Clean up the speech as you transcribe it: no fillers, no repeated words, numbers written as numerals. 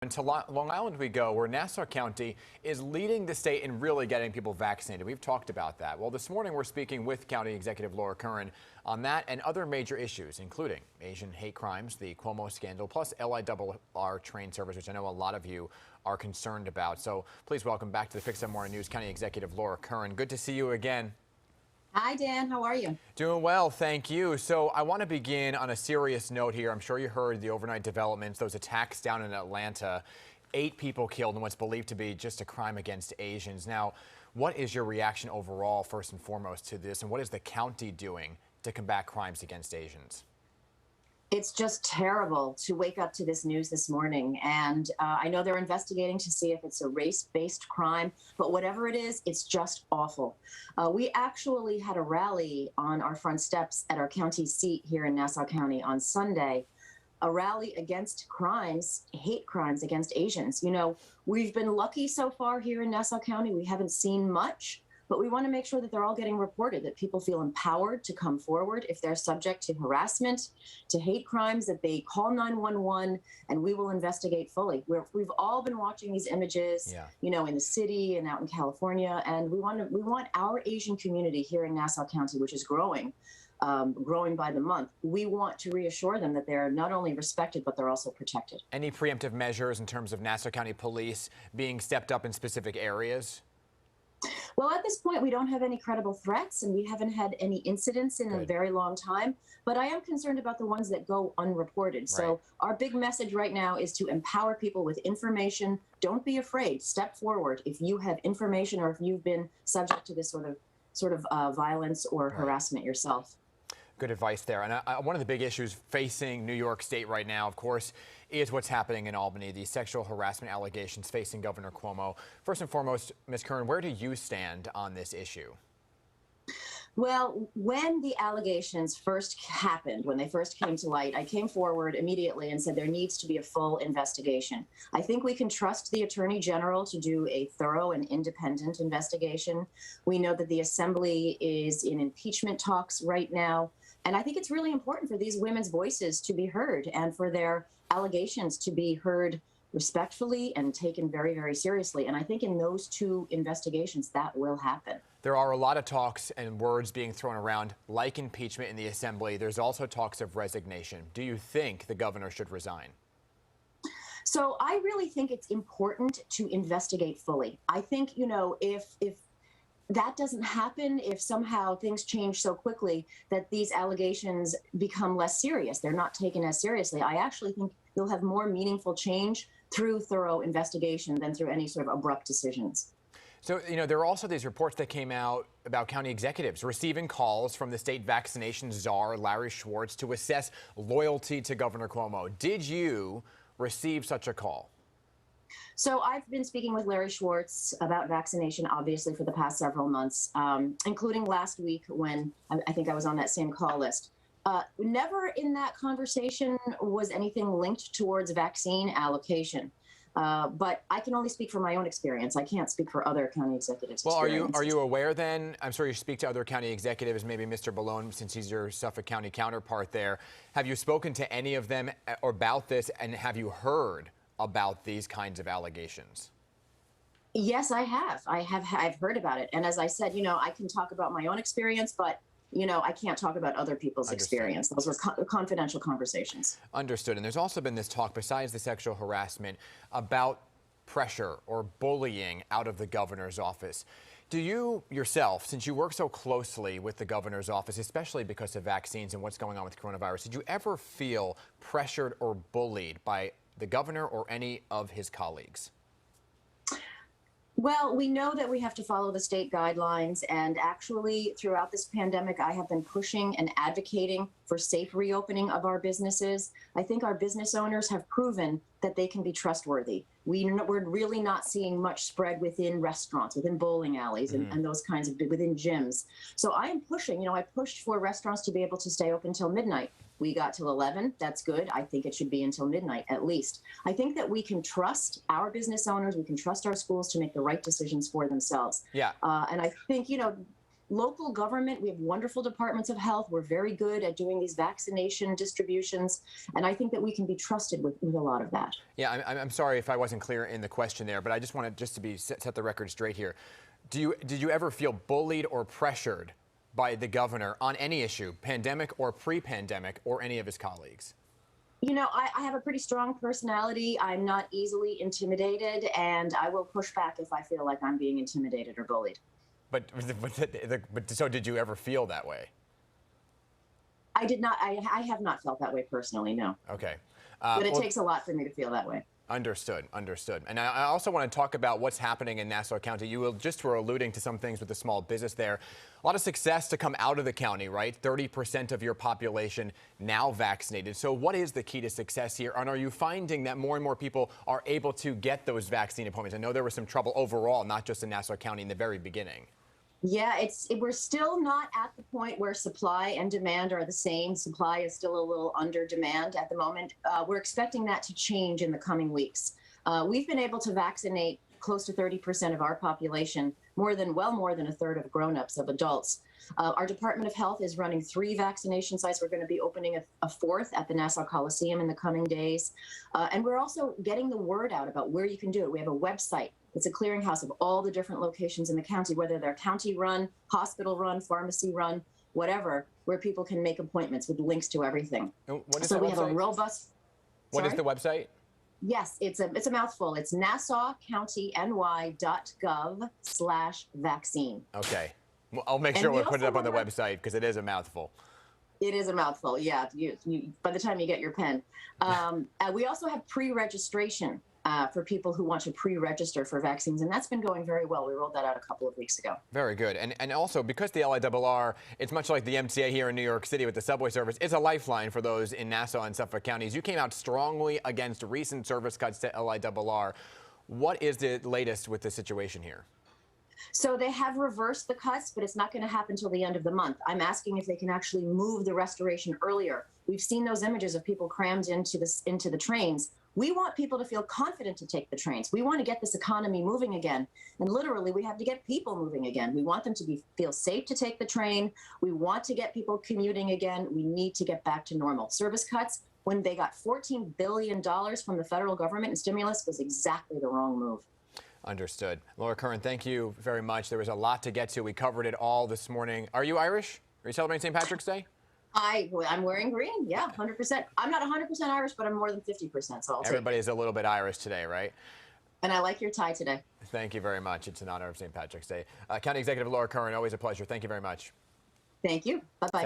And to Long Island we go, where Nassau County is leading the state in really getting people vaccinated. We've talked about that. Well, this morning we're speaking with County Executive Laura Curran on that and other major issues, including Asian hate crimes, the Cuomo scandal, plus LIRR train service, which I know a lot of you are concerned about. So please welcome back to the PIX11 Morning News, County Executive Laura Curran. Good to see you again. Hi, Dan. How are you? Doing well, thank you. So I want to begin on a serious note here. I'm sure you heard the overnight developments, those attacks down in Atlanta. 8 people killed in what's believed to be just a crime against Asians. Now, what is your reaction overall, first and foremost, to this, and what is the county doing to combat crimes against Asians? It's just terrible to wake up to this news this morning. And I know they're investigating to see if it's a race-based crime, but whatever it is, it's just awful. We actually had a rally on our front steps at our county seat here in Nassau County on Sunday, a rally against crimes, hate crimes against Asians. You know, we've been lucky so far here in Nassau County. We haven't seen much. But we want to make sure that they're all getting reported, that people feel empowered to come forward if they're subject to harassment, to hate crimes, that they call 911 and we will investigate fully. We've all been watching these images, you know, in the city and out in California, and we want our Asian community here in Nassau County, which is growing by the month. We want to reassure them that they're not only respected, but they're also protected. Any preemptive measures in terms of Nassau County Police being stepped up in specific areas? Well, at this point, we don't have any credible threats, and we haven't had any incidents in a very long time. But I am concerned about the ones that go unreported. Right. So our big message right now is to empower people with information. Don't be afraid. Step forward if you have information or if you've been subject to this sort of violence or harassment yourself. Good advice there. And one of the big issues facing New York State right now, of course, is what's happening in Albany, the sexual harassment allegations facing Governor Cuomo. First and foremost, Ms. Curran, where do you stand on this issue? Well, when the allegations first happened, when they first came to light, I came forward immediately and said there needs to be a full investigation. I think we can trust the Attorney General to do a thorough and independent investigation. We know that the Assembly is in impeachment talks right now. And I think it's really important for these women's voices to be heard and for their allegations to be heard respectfully and taken very, very seriously. And I think in those two investigations, that will happen. There are a lot of talks and words being thrown around, like impeachment in the Assembly. There's also talks of resignation. Do you think the governor should resign? So I really think it's important to investigate fully. I think, you know, if that doesn't happen, if somehow things change so quickly that these allegations become less serious, they're not taken as seriously, I actually think you'll have more meaningful change through thorough investigation than through any sort of abrupt decisions. So, you know, there are also these reports that came out about county executives receiving calls from the state vaccination czar, Larry Schwartz, to assess loyalty to Governor Cuomo. Did you receive such a call? So I've been speaking with Larry Schwartz about vaccination, obviously, for the past several months, including last week when I think I was on that same call list. Never in that conversation was anything linked towards vaccine allocation. But I can only speak from my own experience. I can't speak for other county executives. Well, are you aware then? I'm sure you speak to other county executives, maybe Mr. Ballone, since he's your Suffolk County counterpart there. Have you spoken to any of them about this, and have you heard about these kinds of allegations? Yes, I have. I've heard about it. And as I said, you know, I can talk about my own experience, but you know, I can't talk about other people's experience. Those were confidential conversations. Understood. And there's also been this talk, besides the sexual harassment, about pressure or bullying out of the governor's office. Do you yourself, since you work so closely with the governor's office, especially because of vaccines and what's going on with coronavirus, did you ever feel pressured or bullied by the governor or any of his colleagues? Well, we know that we have to follow the state guidelines, and actually throughout this pandemic, I have been pushing and advocating for safe reopening of our businesses. I think our business owners have proven that they can be trustworthy. We're really not seeing much spread within restaurants, within bowling alleys, and those kinds of, within gyms. So I am pushing, you know, I pushed for restaurants to be able to stay open till midnight. We got till 11. That's good. I think it should be until midnight at least. I think that we can trust our business owners. We can trust our schools to make the right decisions for themselves. Yeah. And I think, you know, local government, we have wonderful departments of health. We're very good at doing these vaccination distributions. And I think that we can be trusted with a lot of that. Yeah, I'm sorry if I wasn't clear in the question there, but I just wanted to be set the record straight here. Did you ever feel bullied or pressured by the governor on any issue, pandemic or pre-pandemic, or any of his colleagues? You know, I have a pretty strong personality. I'm not easily intimidated, and I will push back if I feel like I'm being intimidated or bullied. But so did you ever feel that way? I did not. I have not felt that way personally, no. Okay. But it takes a lot for me to feel that way. Understood. And I also want to talk about what's happening in Nassau County. You just were alluding to some things with the small business there. A lot of success to come out of the county, right? 30% of your population now vaccinated. So what is the key to success here? And are you finding that more and more people are able to get those vaccine appointments? I know there was some trouble overall, not just in Nassau County in the very beginning. Yeah, we're still not at the point where supply and demand are the same. Supply is still a little under demand at the moment. We're expecting that to change in the coming weeks. We've been able to vaccinate close to 30% of our population, more than a third of grown-ups, of adults. Our Department of Health is running 3 vaccination sites. We're going to be opening a 4th at the Nassau Coliseum in the coming days. And we're also getting the word out about where you can do it. We have a website. It's a clearinghouse of all the different locations in the county, whether they're county-run, hospital-run, pharmacy-run, whatever, where people can make appointments with links to everything. What is so the we website? have a robust. What is the website? Yes, it's a mouthful. It's nassaucountiny.gov/vaccine. Okay. Well, I'll make sure we'll put it up on the website because it is a mouthful. It is a mouthful, yeah. By the time you get your pen. We also have pre-registration for people who want to pre-register for vaccines, and that's been going very well. We rolled that out a couple of weeks ago. Very good. And also, because the LIRR, it's much like the MTA here in New York City with the subway service, it's a lifeline for those in Nassau and Suffolk counties. You came out strongly against recent service cuts to LIRR. What is the latest with the situation here? So they have reversed the cuts, but it's not going to happen until the end of the month. I'm asking if they can actually move the restoration earlier. We've seen those images of people crammed into the trains. We want people to feel confident to take the trains. We want to get this economy moving again. And literally, we have to get people moving again. We want them to feel safe to take the train. We want to get people commuting again. We need to get back to normal. Service cuts, when they got $14 billion from the federal government in stimulus, was exactly the wrong move. Understood. Laura Curran, thank you very much. There was a lot to get to. We covered it all this morning. Are you Irish? Are you celebrating St. Patrick's Day? I'm wearing green. Yeah, 100%. I'm not 100% Irish, but I'm more than 50%. So Everybody is a little bit Irish today, right? And I like your tie today. Thank you very much. It's in honor of St. Patrick's Day. County Executive Laura Curran, always a pleasure. Thank you very much. Thank you. Bye-bye.